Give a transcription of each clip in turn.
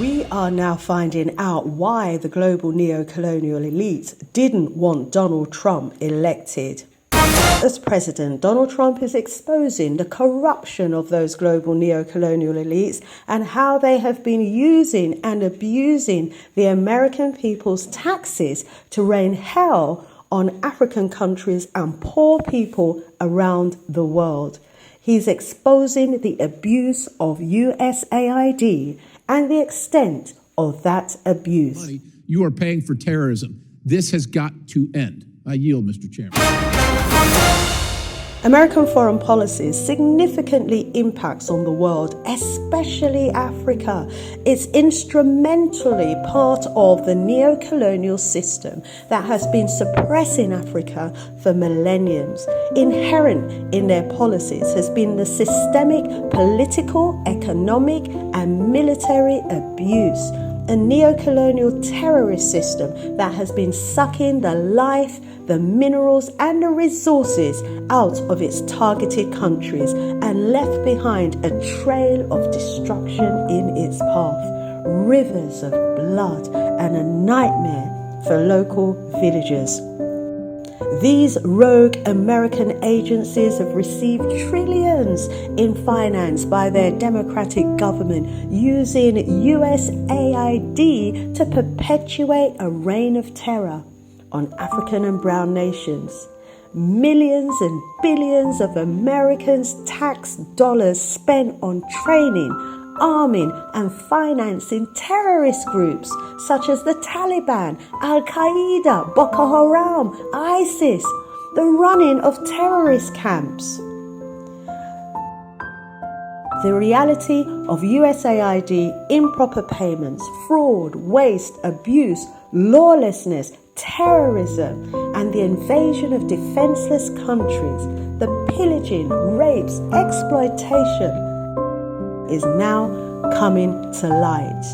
We are now finding out why the global neo-colonial elites didn't want Donald Trump elected. As president, Donald Trump is exposing the corruption of those global neo-colonial elites and how they have been using and abusing the American people's taxes to rain hell on African countries and poor people around the world. He's exposing the abuse of USAID and the extent of that abuse. Money you are paying for terrorism. This has got to end. I yield, Mr. Chairman. American foreign policy significantly impacts on the world, especially Africa. It's instrumentally part of the neo-colonial system that has been suppressing Africa for millenniums. Inherent in their policies has been the systemic political, economic, and military abuse. A neo-colonial terrorist system that has been sucking the life, the minerals and the resources out of its targeted countries and left behind a trail of destruction in its path, rivers of blood and a nightmare for local villagers. These rogue American agencies have received trillions in finance by their democratic government using USAID to perpetuate a reign of terror on African and brown nations. Millions and billions of Americans' tax dollars spent on training, arming and financing terrorist groups such as the Taliban, Al-Qaeda, Boko Haram, ISIS, the running of terrorist camps. The reality of USAID, improper payments, fraud, waste, abuse, lawlessness, terrorism and the invasion of defenseless countries, the pillaging, rapes, exploitation is now coming to light.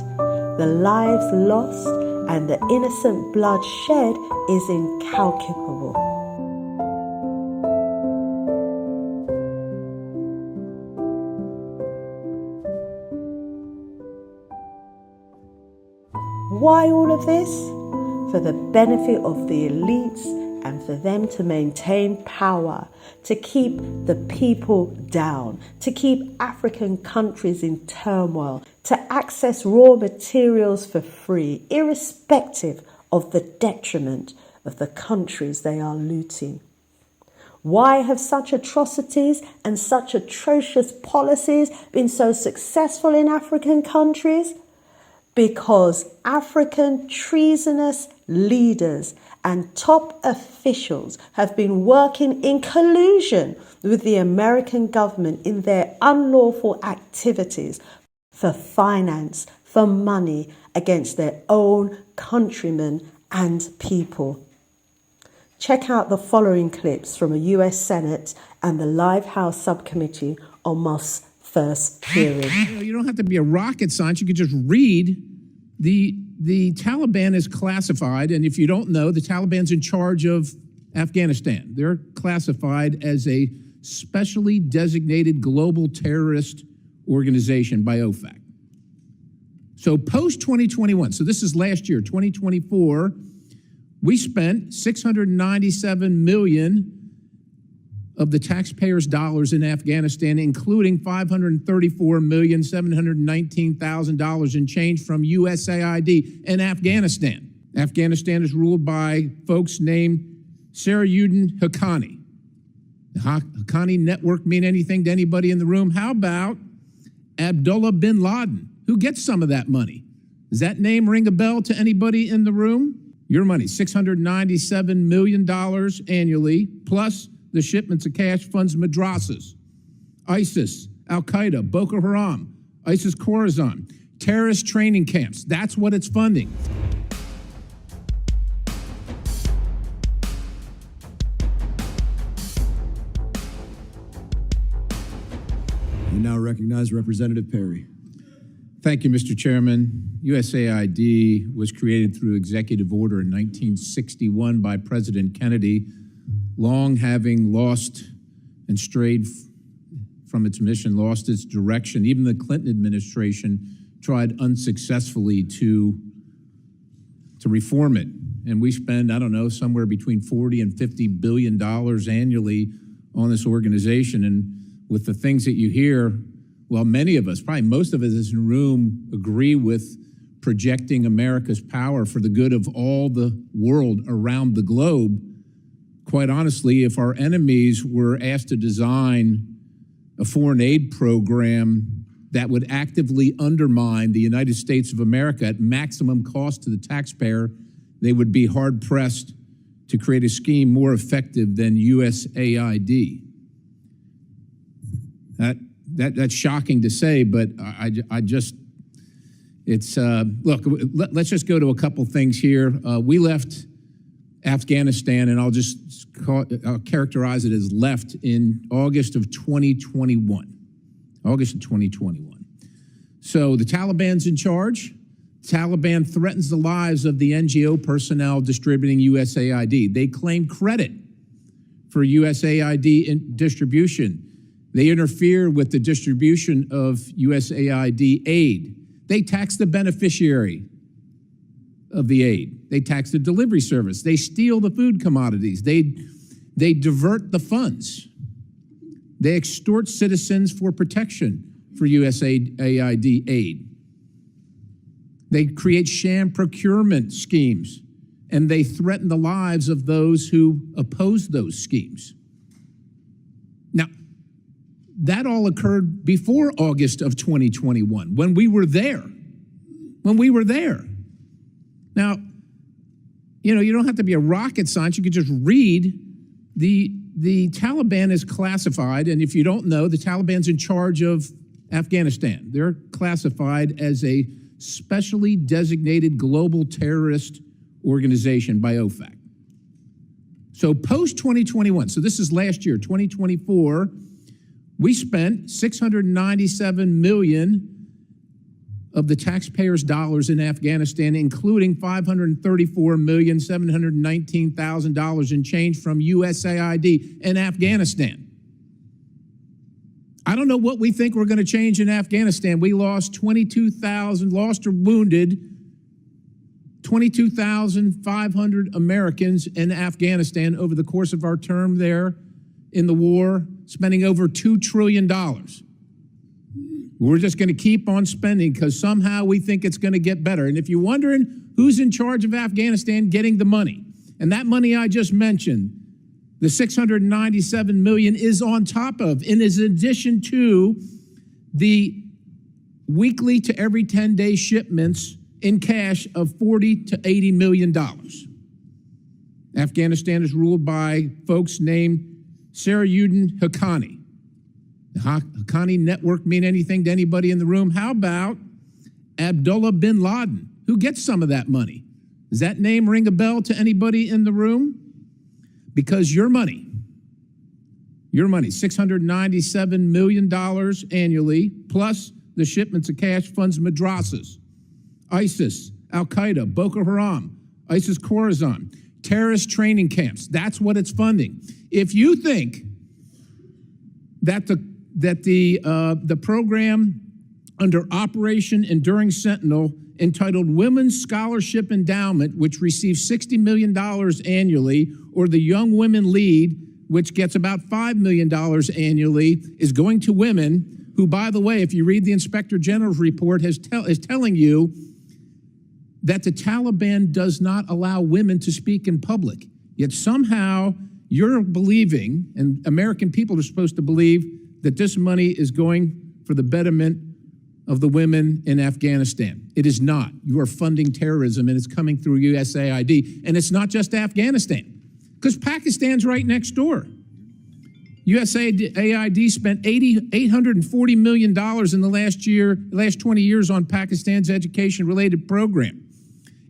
The lives lost and the innocent blood shed is incalculable. Why all of this? For the benefit of the elites and for them to maintain power, to keep the people down, to keep African countries in turmoil, to access raw materials for free, irrespective of the detriment of the countries they are looting. Why have such atrocities and such atrocious policies been so successful in African countries? Because African treasonous leaders and top officials have been working in collusion with the American government in their unlawful activities for finance, for money against their own countrymen and people. Check out the following clips from a US Senate and the Live House Subcommittee on Moss's first hearing. You don't have to be a rocket scientist. You could just read. The Taliban is classified, and if you don't know, the Taliban's in charge of Afghanistan. They're classified as a specially designated global terrorist organization by OFAC. So post-2021, so this is last year, 2024, we spent $697 million of the taxpayers' dollars in Afghanistan, including $534,719,000 in change from USAID in Afghanistan. Afghanistan is ruled by folks named Sarayuddin Haqqani. The Haqqani network mean anything to anybody in the room? How about Abdullah bin Laden? Who gets some of that money? Does that name ring a bell to anybody in the room? Your money, $697 million annually, plus the shipments of cash funds madrasas, ISIS, Al-Qaeda, Boko Haram, ISIS Khorasan, terrorist training camps. That's what it's funding. We now recognize Representative Perry. Thank you, Mr. Chairman. USAID was created through executive order in 1961 by President Kennedy, long having lost and strayed from its mission, lost its direction. Even the Clinton administration tried unsuccessfully to reform it. And we spend, I don't know, somewhere between $40 and $50 billion annually on this organization. And with the things that you hear, well, many of us, probably most of us in this room, agree with projecting America's power for the good of all the world around the globe. Quite honestly, if our enemies were asked to design a foreign aid program that would actively undermine the United States of America at maximum cost to the taxpayer, they would be hard-pressed to create a scheme more effective than USAID. That's shocking to say, but I just, it's, look, let's just go to a couple things here. We left Afghanistan, and I'll just I'll characterize it as left in August of 2021. August of 2021. So the Taliban's in charge. Taliban threatens the lives of the NGO personnel distributing USAID. They claim credit for USAID distribution. They interfere with the distribution of USAID aid. They tax the beneficiary of the aid. They tax the delivery service. They steal the food commodities. They divert the funds. They extort citizens for protection for USAID aid. They create sham procurement schemes, and they threaten the lives of those who oppose those schemes. Now, that all occurred before August of 2021, when we were there. When we were there. Now, you know, you don't have to be a rocket scientist. You could just read the Taliban is classified, and if you don't know, the Taliban's in charge of Afghanistan. They're classified as a specially designated global terrorist organization by OFAC. So post-2021, so this is last year, 2024, we spent $697 million of the taxpayers' dollars in Afghanistan, including $534,719,000 in change from USAID in Afghanistan. I don't know what we think we're going to change in Afghanistan. We lost 22,000, lost or wounded 22,500 Americans in Afghanistan over the course of our term there in the war, spending over $2 trillion. We're just going to keep on spending because somehow we think it's going to get better. And if you're wondering who's in charge of Afghanistan getting the money, and that money I just mentioned, the $697 million is on top of, and is in addition to the weekly to every 10-day shipments in cash of $40 to $80 million. Afghanistan is ruled by folks named Terrorism Haqqani. The Haqqani network mean anything to anybody in the room? How about Abdullah bin Laden? Who gets some of that money? Does that name ring a bell to anybody in the room? Because your money, $697 million annually, plus the shipments of cash funds madrasas, ISIS, Al-Qaeda, Boko Haram, ISIS Khorasan, terrorist training camps. That's what it's funding. If you think that the program under Operation Enduring Sentinel, entitled Women's Scholarship Endowment, which receives $60 million annually, or the Young Women Lead, which gets about $5 million annually, is going to women who, by the way, if you read the Inspector General's report, is telling you that the Taliban does not allow women to speak in public. Yet somehow you're believing, and American people are supposed to believe, that this money is going for the betterment of the women in Afghanistan. It is not. You are funding terrorism, and it's coming through USAID. And it's not just Afghanistan, because Pakistan's right next door. USAID spent $840 million in the last 20 years on Pakistan's education-related program.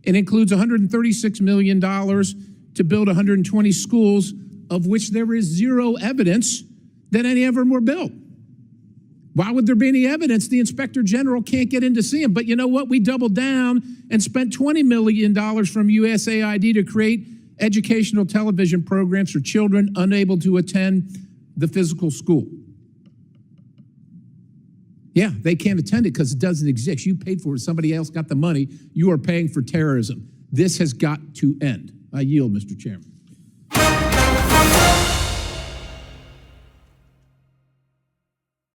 It includes $136 million to build 120 schools, of which there is zero evidence that any of them were built. Why would there be any evidence? The Inspector General can't get in to see them. But you know what? We doubled down and spent $20 million from USAID to create educational television programs for children unable to attend the physical school. Yeah, they can't attend it because it doesn't exist. You paid for it. Somebody else got the money. You are paying for terrorism. This has got to end. I yield, Mr. Chairman.